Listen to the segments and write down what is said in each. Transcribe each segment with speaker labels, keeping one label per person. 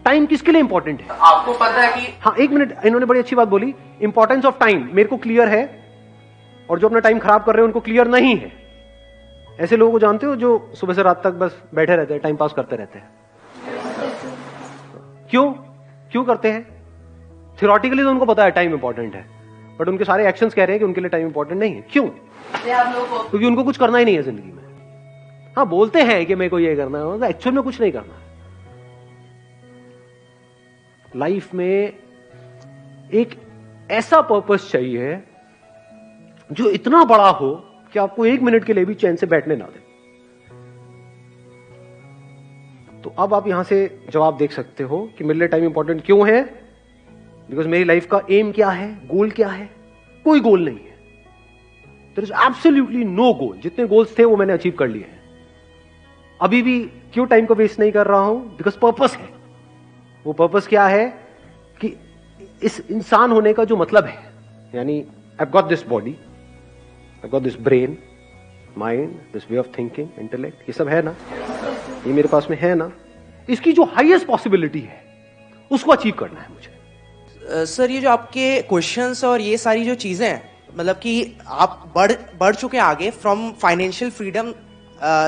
Speaker 1: Time किसके लिए important है?
Speaker 2: आपको पता है कि
Speaker 1: हाँ, एक मिनट, इन्होंने बड़ी अच्छी बात बोली, इंपॉर्टेंस ऑफ टाइम मेरे को क्लियर है, और जो अपना टाइम खराब कर रहे हैं उनको क्लियर नहीं है। ऐसे लोगों को जानते हो जो सुबह से रात तक बस बैठे रहते हैं, टाइम पास करते रहते हैं। क्यों करते हैं? थियोरेटिकली तो उनको पता है टाइम इंपॉर्टेंट है, बट उनके सारे एक्शंस कह रहे हैं कि उनके लिए टाइम इंपॉर्टेंट नहीं है। क्यों? क्योंकि उनको कुछ करना ही नहीं है जिंदगी में। हाँ, बोलते हैं कि मेरे को ये करना है, एक्चुअल में कुछ नहीं करना है। लाइफ में एक ऐसा पर्पस चाहिए जो इतना बड़ा हो कि आपको एक मिनट के लिए भी चैन से बैठने ना दे। तो अब आप यहां से जवाब देख सकते हो कि मेरे लिए टाइम इंपॉर्टेंट क्यों है। बिकॉज मेरी लाइफ का एम क्या है, गोल क्या है? कोई गोल नहीं है। देयर इज एब्सोल्युटली नो गोल। जितने गोल्स थे वो मैंने अचीव कर लिए हैं। अभी भी क्यों टाइम को वेस्ट नहीं कर रहा हूं? बिकॉज पर्पस है। वो पर्पस क्या है कि इस इंसान होने का जो मतलब है, यानी I got this body, I got this brain, mind, this way of thinking, intellect, ये सब है ना, ये मेरे पास में है ना, इसकी जो हाईएस्ट पॉसिबिलिटी है उसको अचीव करना है मुझे।
Speaker 2: सर, ये जो आपके क्वेश्चंस और ये सारी जो चीजें हैं, मतलब कि आप बढ़ चुके हैं आगे from financial freedom,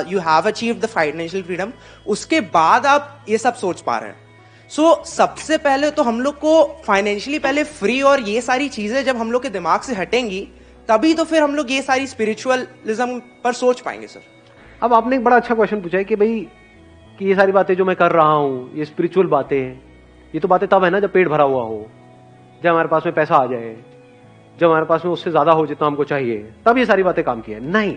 Speaker 2: you have achieved the financial freedom, उसके बाद आप ये सब सोच पा रहे हैं। सो सबसे पहले तो हम लोग को फाइनेंशियली पहले फ्री और ये सारी चीजें जब हम लोग के दिमाग से हटेंगी, तभी तो फिर हम लोग ये सारी स्पिरिचुअलिज्म पर सोच पाएंगे। सर,
Speaker 1: अब आपने एक बड़ा अच्छा क्वेश्चन पूछा है कि भाई कि ये सारी बातें जो मैं कर रहा हूं, ये स्पिरिचुअल बातें हैं, ये तो बातें तब है ना जब पेट भरा हुआ हो, जब हमारे पास में पैसा आ जाए, जब हमारे पास में उससे ज्यादा हो जितना हमको चाहिए, तब ये सारी बातें काम की है। नहीं,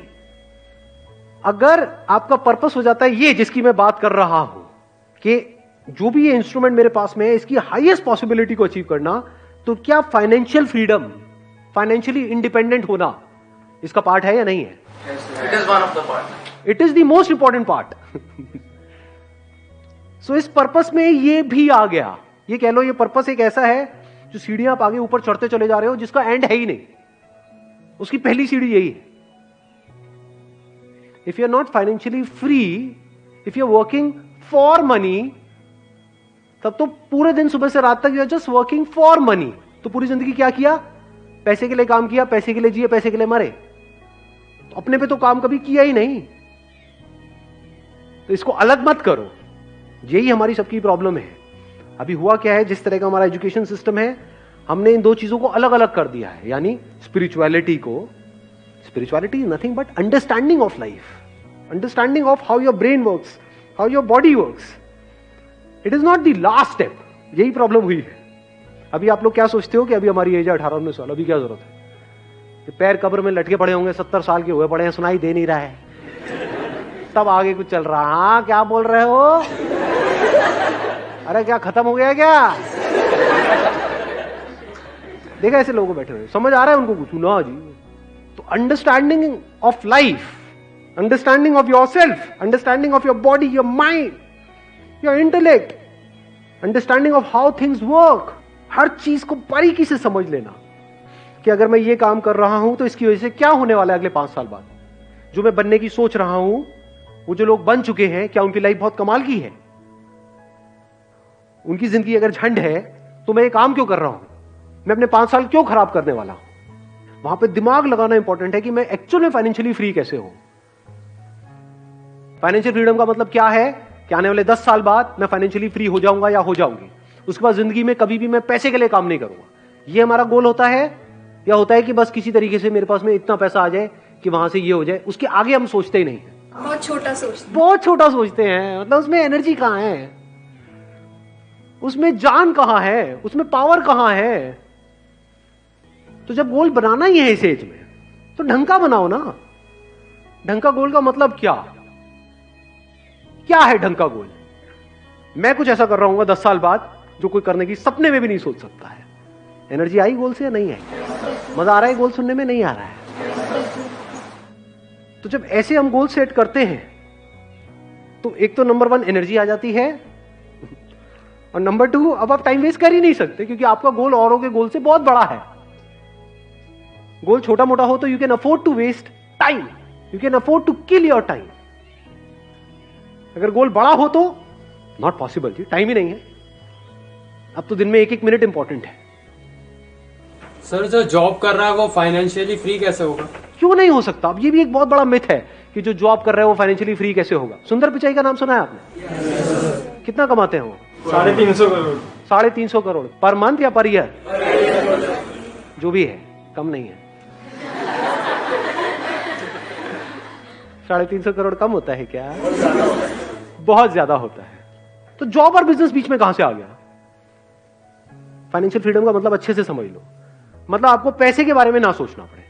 Speaker 1: अगर आपका पर्पस हो जाता है ये जिसकी मैं बात कर रहा हूं कि जो भी ये इंस्ट्रूमेंट मेरे पास में है इसकी हाईएस्ट पॉसिबिलिटी को अचीव करना, तो क्या फाइनेंशियल फ्रीडम, फाइनेंशियली इंडिपेंडेंट होना इसका पार्ट है या नहीं है?
Speaker 2: It is one of the part,
Speaker 1: it is the most important part. So इस पर्पस में ये भी आ गया। ये कह लो ये पर्पस एक ऐसा है जो सीढ़ियां आप आगे ऊपर चढ़ते चले जा रहे हो जिसका एंड है ही नहीं, उसकी पहली सीढ़ी यही है। If you are not financially free, if you are working for money, तब तो पूरे दिन सुबह से रात तक you are just working for money. तो पूरी जिंदगी क्या किया? पैसे के लिए काम किया, पैसे के लिए जिए, पैसे के लिए मरे। तो अपने पे तो काम कभी किया ही नहीं। तो इसको अलग मत करो। यही हमारी सबकी प्रॉब्लम है। अभी हुआ क्या है, जिस तरह का हमारा एजुकेशन सिस्टम है, हमने इन दो चीजों को अलग अलग कर दिया है। यानी spirituality is nothing but understanding of life, understanding of how your brain works, how your body works. It is not the last step. यही प्रॉब्लम हुई है। अभी आप लोग क्या सोचते हो कि अभी हमारी एज है 18-19 साल, अभी क्या जरूरत है? पैर कब्र में लटके पड़े होंगे, 70 साल के हुए पड़े हैं, सुनाई दे नहीं रहा है, तब आगे कुछ चल रहा। हाँ, क्या बोल रहे हो? अरे क्या खत्म हो गया क्या? देखा ऐसे लोगों बैठे हुए, समझ आ रहा है उनको कुछ ना जी? तो understanding of life, understanding of your self, understanding of your body, your mind, your intellect, understanding of how things work, हर चीज को बारीकी से समझ लेना कि अगर मैं ये काम कर रहा हूं तो इसकी वजह से क्या होने वाला है अगले 5 साल बाद। जो मैं बनने की सोच रहा हूं, वो जो लोग बन चुके हैं, क्या उनकी लाइफ बहुत कमाल की है? उनकी जिंदगी अगर झंड है तो मैं ये काम क्यों कर रहा हूं? मैं अपने 5 साल क्यों खराब करने वाला हूं? वहां पे दिमाग लगाना इंपॉर्टेंट है कि मैं एक्चुअल में फाइनेंशियली फ्री कैसे हूं। फाइनेंशियल फ्रीडम का मतलब क्या है कि आने वाले 10 साल बाद मैं फाइनेंशियली फ्री हो जाऊंगा या हो जाऊंगी। उसके बाद जिंदगी में कभी भी मैं पैसे के लिए काम नहीं करूंगा। ये हमारा गोल होता है, या होता है कि बस किसी तरीके से मेरे पास में इतना पैसा आ जाए कि वहां से ये हो जाए। उसके आगे हम सोचते ही नहीं है,
Speaker 3: बहुत छोटा सोचते
Speaker 1: हैं। मतलब उसमें एनर्जी कहां है, उसमें जान कहां है, उसमें पावर कहां है? तो जब गोल बनाना ही है इस एज में, तो ढंग का बनाओ ना। ढंग का गोल का मतलब क्या है ढंग का गोल? मैं कुछ ऐसा कर रहा हूं 10 साल बाद जो कोई करने की सपने में भी नहीं सोच सकता है। एनर्जी आई गोल से या नहीं आई? मजा आ रहा है गोल सुनने में? नहीं आ रहा है। तो जब ऐसे हम गोल सेट करते हैं तो एक तो नंबर 1 एनर्जी आ जाती है, और नंबर 2 अब आप टाइम वेस्ट कर ही नहीं सकते, क्योंकि आपका गोल औरों के गोल से बहुत बड़ा है। गोल छोटा मोटा हो तो you can afford to waste time, you can afford to kill your time. अगर गोल बड़ा हो तो नॉट पॉसिबल जी, टाइम ही नहीं है। अब तो दिन में 1-1 मिनट इंपॉर्टेंट है।
Speaker 4: सर जो जॉब कर रहा है वो फाइनेंशियली फ्री कैसे होगा?
Speaker 1: क्यों नहीं हो सकता? अब ये भी एक बहुत बड़ा मिथ है कि जो जॉब कर रहा है वो फाइनेंशियली फ्री कैसे होगा। सुंदर पिचाई का नाम सुना है आपने? कितना कमाते हैं वो?
Speaker 4: 350 करोड़।
Speaker 1: 350 करोड़ पर मंथ या पर ईयर? जो भी है, कम नहीं है। 350 करोड़ कम होता है क्या? बहुत ज्यादा होता है। तो जॉब और बिजनेस बीच में कहां से आ गया? फाइनेंशियल फ्रीडम का मतलब अच्छे से समझ लो। मतलब आपको पैसे के बारे में ना सोचना पड़े।